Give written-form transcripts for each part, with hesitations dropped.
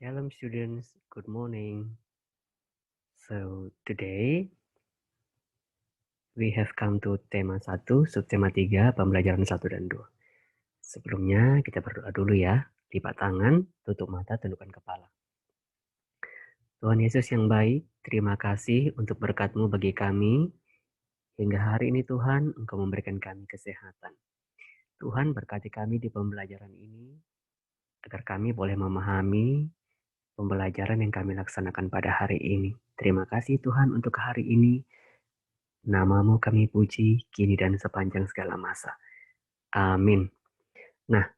Shalom students, good morning. So today we have come to tema 1, subtema 3, pembelajaran 1 dan 2. Sebelumnya kita berdoa dulu ya. Lipat tangan, tutup mata, tundukkan kepala. Tuhan Yesus yang baik, terima kasih untuk berkat-Mu bagi kami. Hingga hari ini Tuhan, Engkau memberikan kami kesehatan. Tuhan berkati kami di pembelajaran ini, agar kami boleh memahami pembelajaran yang kami laksanakan pada hari ini. Terima kasih Tuhan untuk hari ini. Namamu kami puji, kini dan sepanjang segala masa. Amin. Nah,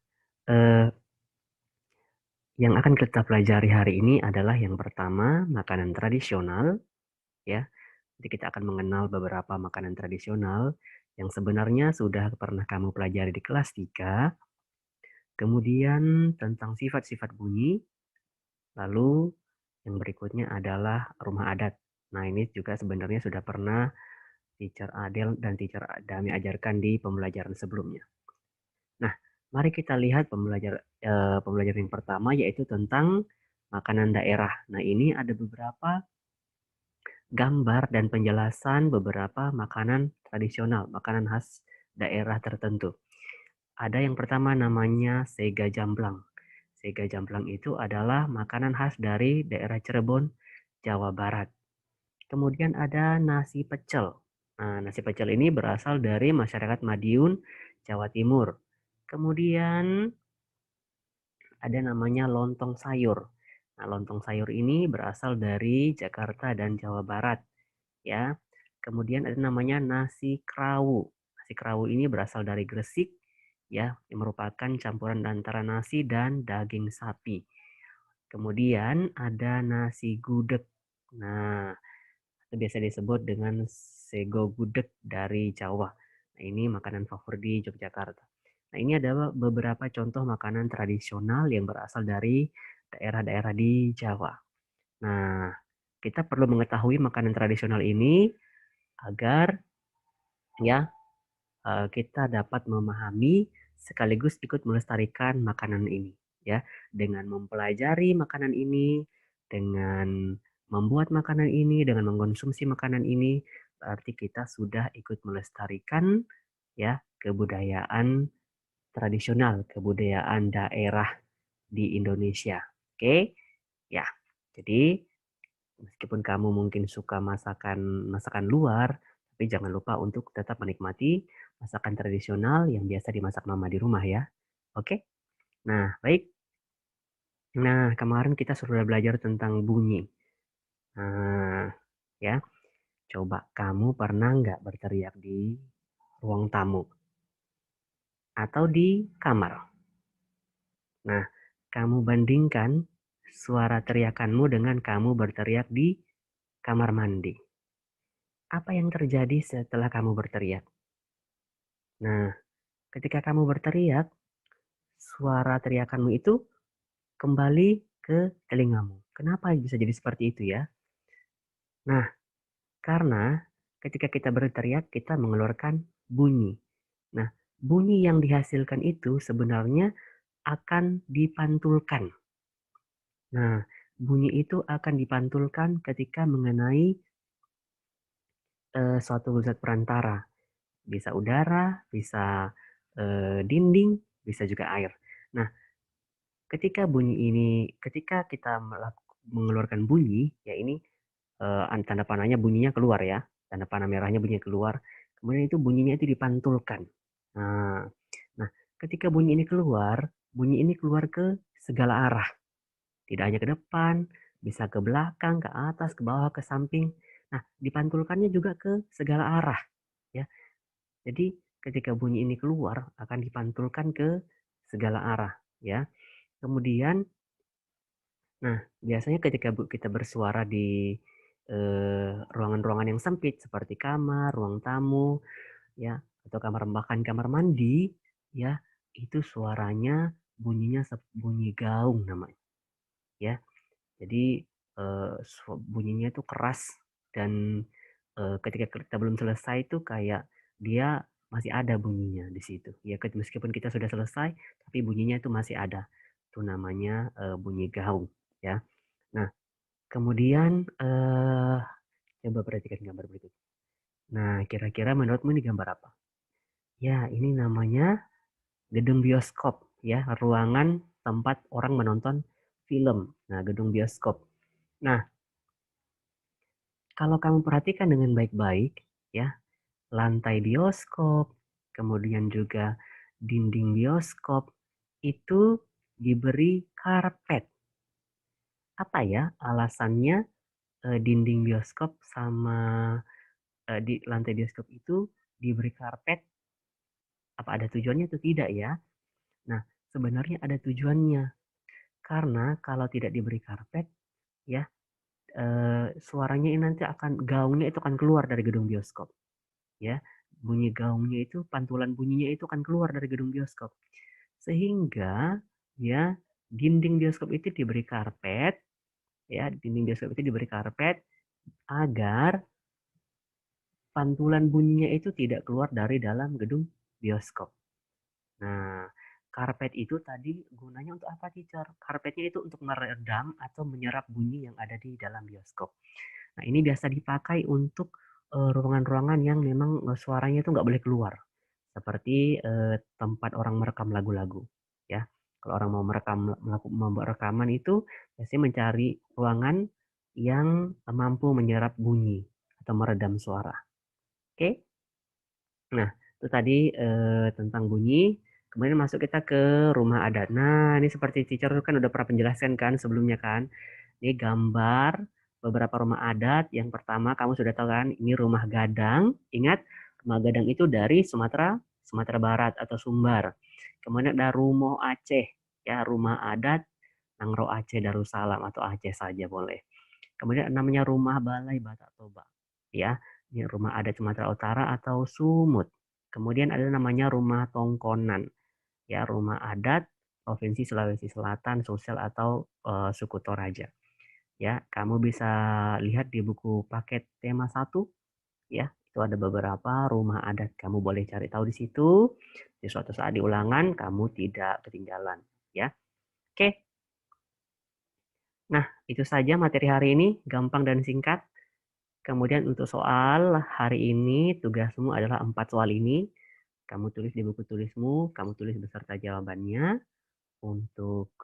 yang akan kita pelajari hari ini adalah yang pertama, makanan tradisional. Ya, jadi kita akan mengenal beberapa makanan tradisional yang sebenarnya sudah pernah kamu pelajari di kelas 3. Kemudian tentang sifat-sifat bunyi. Lalu yang berikutnya adalah rumah adat. Nah, ini juga sebenarnya sudah pernah Teacher Adel dan Teacher Dami ajarkan di pembelajaran sebelumnya. Nah, mari kita lihat pembelajaran yang pertama yaitu tentang makanan daerah. Nah, ini ada beberapa gambar dan penjelasan beberapa makanan tradisional, makanan khas daerah tertentu. Ada yang pertama namanya sega jamblang. Sega jamblang itu adalah makanan khas dari daerah Cirebon, Jawa Barat. Kemudian ada nasi pecel. Nah, nasi pecel ini berasal dari masyarakat Madiun, Jawa Timur. Kemudian ada namanya lontong sayur. Nah, lontong sayur ini berasal dari Jakarta dan Jawa Barat, ya. Kemudian ada namanya nasi krawu. Nasi krawu ini berasal dari Gresik, ya, yang merupakan campuran antara nasi dan daging sapi. Kemudian ada nasi gudeg. Nah, itu biasa disebut dengan sego gudeg dari Jawa. Nah, ini makanan favorit di Yogyakarta. Nah, ini adalah beberapa contoh makanan tradisional yang berasal dari daerah-daerah di Jawa. Nah, kita perlu mengetahui makanan tradisional ini agar ya kita dapat memahami sekaligus ikut melestarikan makanan ini ya. Dengan mempelajari makanan ini, dengan membuat makanan ini, dengan mengkonsumsi makanan ini, berarti kita sudah ikut melestarikan ya kebudayaan tradisional, kebudayaan daerah di Indonesia. Oke? Ya. Jadi meskipun kamu mungkin suka masakan luar, tapi jangan lupa untuk tetap menikmati masakan tradisional yang biasa dimasak mama di rumah ya. Oke? Nah, baik. Nah, kemarin kita sudah belajar tentang bunyi. Nah, ya. Coba kamu pernah nggak berteriak di ruang tamu atau di kamar? Nah, kamu bandingkan suara teriakanmu dengan kamu berteriak di kamar mandi. Apa yang terjadi setelah kamu berteriak? Nah, ketika kamu berteriak, suara teriakanmu itu kembali ke telingamu. Kenapa bisa jadi seperti itu ya? Nah, karena ketika kita berteriak, kita mengeluarkan bunyi. Nah, bunyi yang dihasilkan itu sebenarnya akan dipantulkan. Nah, bunyi itu akan dipantulkan ketika mengenai suatu zat perantara. Bisa udara, bisa dinding, bisa juga air. Nah, ketika kita mengeluarkan bunyi, ya ini tanda panahnya bunyinya keluar ya, tanda panah merahnya bunyinya keluar. Kemudian itu bunyinya itu dipantulkan. Nah, nah ketika bunyi ini keluar ke segala arah. Tidak hanya ke depan, bisa ke belakang, ke atas, ke bawah, ke samping. Nah, dipantulkannya juga ke segala arah, ya. Jadi ketika bunyi ini keluar akan dipantulkan ke segala arah, ya. Kemudian, nah biasanya ketika kita bersuara di ruangan-ruangan yang sempit seperti kamar, ruang tamu, ya, atau kamar bahkan kamar mandi, ya, itu suaranya bunyinya bunyi gaung namanya, ya. Jadi bunyinya itu keras dan ketika kita belum selesai itu kayak dia masih ada bunyinya di situ. Ya meskipun kita sudah selesai, tapi bunyinya itu masih ada. Itu namanya bunyi gaung. ya. Nah, kemudian coba perhatikan gambar berikut. Nah, kira-kira menurutmu ini gambar apa? Ya, ini namanya gedung bioskop ya, ruangan tempat orang menonton film. Nah, gedung bioskop. Nah, kalau kamu perhatikan dengan baik-baik ya, lantai bioskop, kemudian juga dinding bioskop itu diberi karpet. Apa ya alasannya dinding bioskop sama di lantai bioskop itu diberi karpet? Apa ada tujuannya atau tidak ya? Nah, sebenarnya ada tujuannya. Karena kalau tidak diberi karpet, ya suaranya ini nanti akan gaungnya itu akan keluar dari gedung bioskop, ya. Bunyi gaungnya itu, pantulan bunyinya itu akan keluar dari gedung bioskop. Sehingga ya dinding bioskop itu diberi karpet, ya, dinding bioskop itu diberi karpet agar pantulan bunyinya itu tidak keluar dari dalam gedung bioskop. Nah, karpet itu tadi gunanya untuk apa, teacher? Karpetnya itu untuk meredam atau menyerap bunyi yang ada di dalam bioskop. Nah, ini biasa dipakai untuk ruangan-ruangan yang memang suaranya itu nggak boleh keluar. Seperti tempat orang merekam lagu-lagu. Ya, kalau orang mau membuat rekaman itu biasanya mencari ruangan yang mampu menyerap bunyi atau meredam suara. Oke? Nah, itu tadi tentang bunyi. Kemudian masuk kita ke rumah adat. Nah, ini seperti teacher kan udah pernah penjelaskan kan sebelumnya kan. Ini gambar beberapa rumah adat. Yang pertama kamu sudah tahu kan, ini rumah gadang. Ingat, rumah gadang itu dari Sumatera, Sumatera Barat atau Sumbar. Kemudian ada Rumo Aceh, ya rumah adat Nangro Aceh Darussalam atau Aceh saja boleh. Kemudian namanya rumah Balai Batak Toba, ya. Ini rumah adat Sumatera Utara atau Sumut. Kemudian ada namanya rumah Tongkonan, ya rumah adat Provinsi Sulawesi Selatan, Sulsel atau suku Toraja. Ya, kamu bisa lihat di buku paket tema 1 ya. Itu ada beberapa rumah adat. Kamu boleh cari tahu di situ. Di suatu saat di ulangan kamu tidak ketinggalan, ya. Oke. Nah, itu saja materi hari ini, gampang dan singkat. Kemudian untuk soal hari ini tugasmu adalah 4 soal ini. Kamu tulis di buku tulismu, kamu tulis beserta jawabannya. Untuk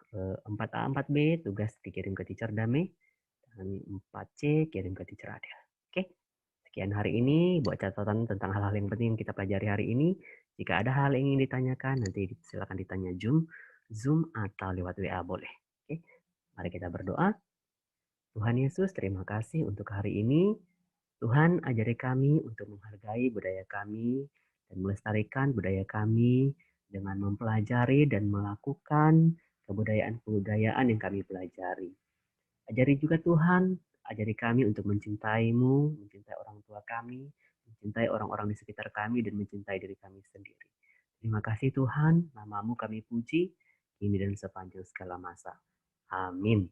4A, 4B tugas dikirim ke teacher Dame dan 4C kirim ke teacher Adel. Oke. Sekian hari ini buat catatan tentang hal-hal yang penting yang kita pelajari hari ini. Jika ada hal yang ingin ditanyakan, nanti silakan ditanya Zoom atau lewat WA boleh. Oke. Mari kita berdoa. Tuhan Yesus, terima kasih untuk hari ini. Tuhan, ajari kami untuk menghargai budaya kami dan melestarikan budaya kami dengan mempelajari dan melakukan kebudayaan-kebudayaan yang kami pelajari. Ajari juga Tuhan, ajari kami untuk mencintai-Mu, mencintai orang tua kami, mencintai orang-orang di sekitar kami, dan mencintai diri kami sendiri. Terima kasih Tuhan, nama-Mu kami puji, kini dan sepanjang segala masa. Amin.